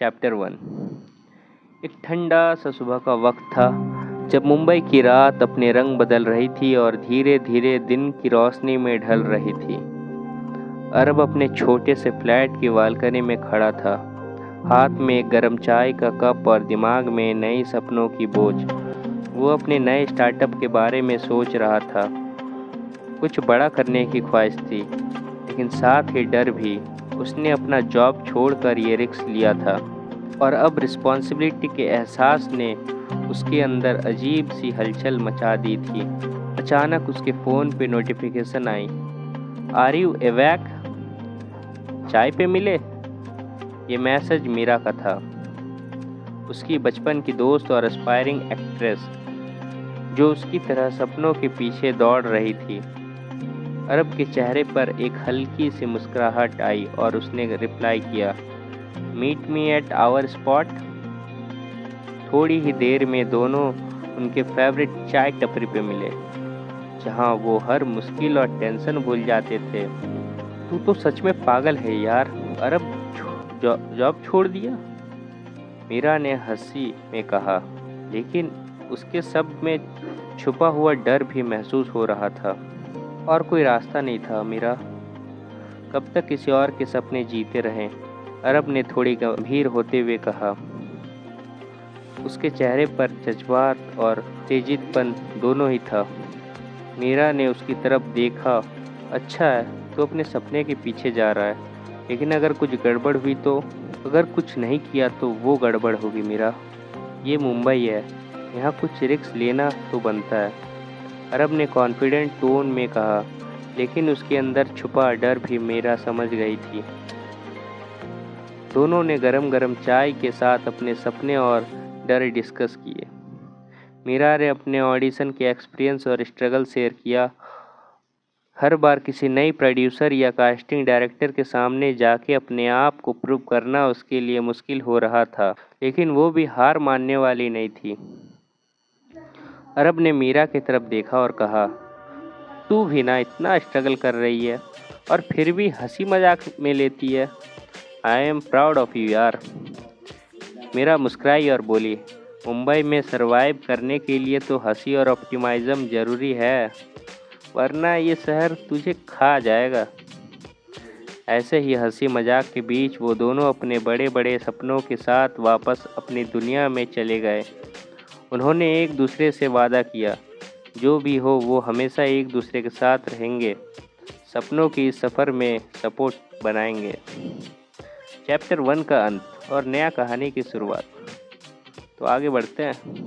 Chapter 1। एक ठंडा सा सुबह का वक्त था जब मुंबई की रात अपने रंग बदल रही थी और धीरे धीरे दिन की रोशनी में ढल रही थी। अरब अपने छोटे से फ्लैट की बालकनी में खड़ा था, हाथ में एक गर्म चाय का कप और दिमाग में नई सपनों की बोझ। वो अपने नए स्टार्टअप के बारे में सोच रहा था। कुछ बड़ा करने की ख्वाहिश थी, लेकिन साथ ही डर भी। उसने अपना जॉब छोड़कर ये रिस्क लिया था और अब रिस्पॉन्सिबिलिटी के एहसास ने उसके अंदर अजीब सी हलचल मचा दी थी। अचानक उसके फ़ोन पे नोटिफिकेशन आई, आर यू अवेक, चाय पे मिले। ये मैसेज मीरा का था, उसकी बचपन की दोस्त और एस्पायरिंग एक्ट्रेस, जो उसकी तरह सपनों के पीछे दौड़ रही थी। अरब के चेहरे पर एक हल्की सी मुस्कुराहट आई और उसने रिप्लाई किया, meet me at our spot. थोड़ी ही देर में दोनों उनके फेवरेट चाय टपरी पे मिले, जहां वो हर मुश्किल और टेंशन भूल जाते थे। तू तो सच में पागल है यार, अरब जॉब छोड़ दिया, मीरा ने हंसी में कहा, लेकिन उसके शब्द में छुपा हुआ डर भी महसूस हो रहा था। और कोई रास्ता नहीं था मीरा, कब तक किसी और के सपने जीते रहें, अरब ने थोड़ी गंभीर होते हुए कहा। उसके चेहरे पर जज्बात और तेजितपन दोनों ही था। मीरा ने उसकी तरफ देखा, अच्छा है तो अपने सपने के पीछे जा रहा है, लेकिन अगर कुछ गड़बड़ हुई तो, अगर कुछ नहीं किया तो वो गड़बड़ होगी मीरा। ये मुंबई है, यहाँ कुछ रिस्क लेना तो बनता है, अरब ने कॉन्फिडेंट टोन में कहा, लेकिन उसके अंदर छुपा डर भी मीरा समझ गई थी। दोनों ने गरम गरम चाय के साथ अपने सपने और डर डिस्कस किए। मीरा ने अपने ऑडिशन के एक्सपीरियंस और स्ट्रगल शेयर किया। हर बार किसी नई प्रोड्यूसर या कास्टिंग डायरेक्टर के सामने जाके अपने आप को प्रूव करना उसके लिए मुश्किल हो रहा था, लेकिन वो भी हार मानने वाली नहीं थी। अरब ने मीरा की तरफ देखा और कहा, तू भी ना इतना स्ट्रगल कर रही है और फिर भी हंसी मजाक में लेती है। I am proud of you यार। मीरा मुस्कुराई और बोली, मुंबई में सरवाइव करने के लिए तो हंसी और ऑप्टिमाइज्म ज़रूरी है, वरना ये शहर तुझे खा जाएगा। ऐसे ही हंसी मजाक के बीच वो दोनों अपने बड़े बड़े सपनों के साथ वापस अपनी दुनिया में चले गए। उन्होंने एक दूसरे से वादा किया, जो भी हो वो हमेशा एक दूसरे के साथ रहेंगे, सपनों की इस सफ़र में सपोर्ट बनाएंगे। चैप्टर 1 का अंत और नया कहानी की शुरुआत। तो आगे बढ़ते हैं।